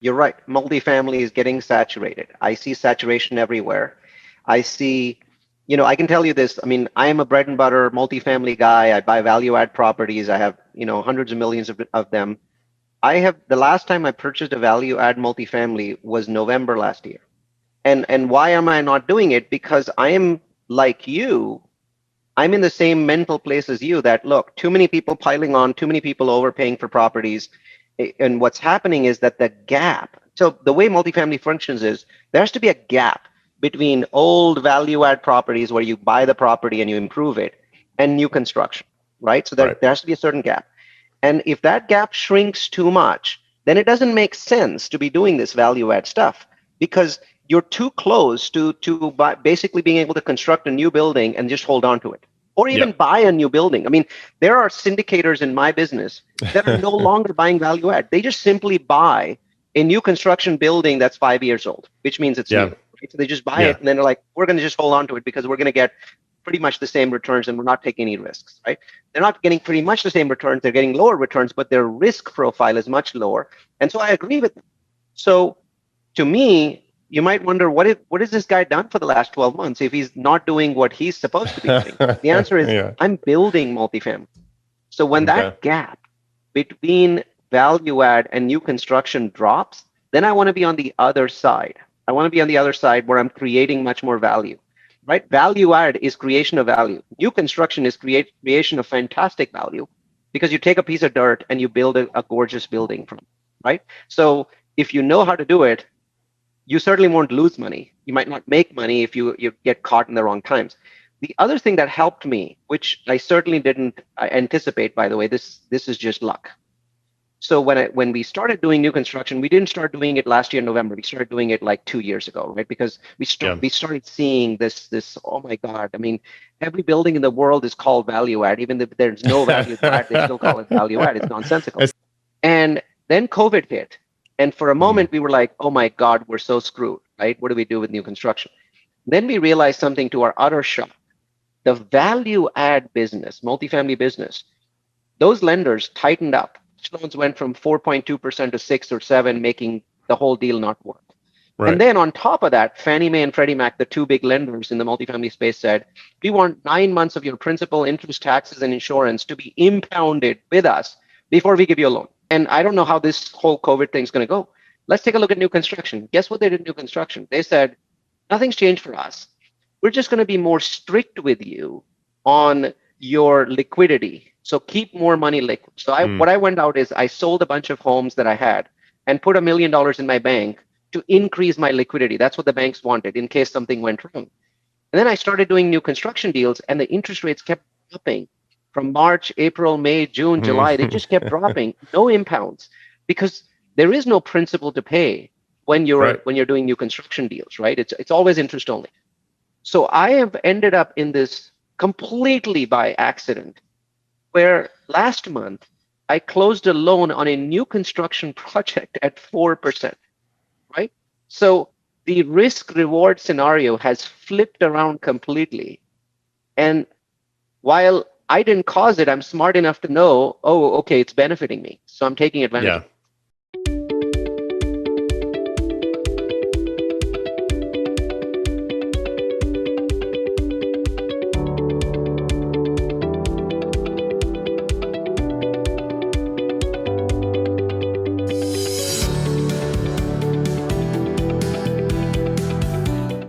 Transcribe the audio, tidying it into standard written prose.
You're right. Multifamily is getting saturated. I see saturation everywhere. I see, I can tell you this. I mean, I am a bread and butter multifamily guy. I buy value add properties. I have, hundreds of millions of them. The last time I purchased a value add multifamily was November last year. And why am I not doing it? Because I am like you. I'm in the same mental place as you that look, too many people piling on, too many people overpaying for properties. And what's happening is that the gap, so the way multifamily functions is there has to be a gap between old value add properties where you buy the property and you improve it and new construction, right? So Right. there has to be a certain gap. And if that gap shrinks too much, then it doesn't make sense to be doing this value add stuff because you're too close to basically being able to construct a new building and just hold on to it or even Yeah. buy a new building. I mean, there are syndicators in my business that are no longer buying value add. They just simply buy a new construction building that's 5 years old, which means it's new. Yeah. Right? So they just buy Yeah. it and then they're like, we're going to just hold on to it because we're going to get pretty much the same returns and we're not taking any risks, right? They're not getting pretty much the same returns. They're getting lower returns, but their risk profile is much lower. And so I agree with them. So to me, you might wonder what has this guy done for the last 12 months if he's not doing what he's supposed to be doing? The answer is Yeah. I'm building multifamily. So when Okay. that gap between value add and new construction drops, then I want to be on the other side. I want to be on the other side where I'm creating much more value. Right? Value add is creation of value. New construction is creation of fantastic value because you take a piece of dirt and you build a gorgeous building from it, right? So if you know how to do it, you certainly won't lose money. You might not make money if you get caught in the wrong times. The other thing that helped me, which I certainly didn't anticipate, by the way, this is just luck. So when we started doing new construction, we didn't start doing it last year in November. We started doing it like 2 years ago, right? Because Yeah. we started seeing this. Oh my God! I mean, every building in the world is called value add, even if there's no value to add, they still call it value add. It's nonsensical. It's- And then COVID hit, and for a Mhm. moment we were like, oh my God, we're so screwed, right? What do we do with new construction? Then we realized something to our utter shock. The value add business, multifamily business, those lenders tightened up. Loans went from 4.2% to 6 or 7, making the whole deal not work. And Right. then on top of that, Fannie Mae and Freddie Mac, the two big lenders in the multifamily space, said, we want 9 months of your principal, interest, taxes, and insurance to be impounded with us before we give you a loan. And I don't know how this whole COVID thing is going to go. Let's take a look at new construction. Guess what they did in new construction? They said, nothing's changed for us. We're just going to be more strict with you on your liquidity. So keep more money liquid. So Mm. what I went out is I sold a bunch of homes that I had and put $1 million in my bank to increase my liquidity. That's what the banks wanted in case something went wrong. And then I started doing new construction deals, and the interest rates kept dropping from March, April, May, June, July. They just kept dropping, no impounds, because there is no principal to pay when Right. you're doing new construction deals, right? It's always interest only. So I have ended up in this completely by accident, where last month I closed a loan on a new construction project at 4%, right? So the risk reward scenario has flipped around completely. And while I didn't cause it, I'm smart enough to know, oh, okay, it's benefiting me. So I'm taking advantage Yeah. of it.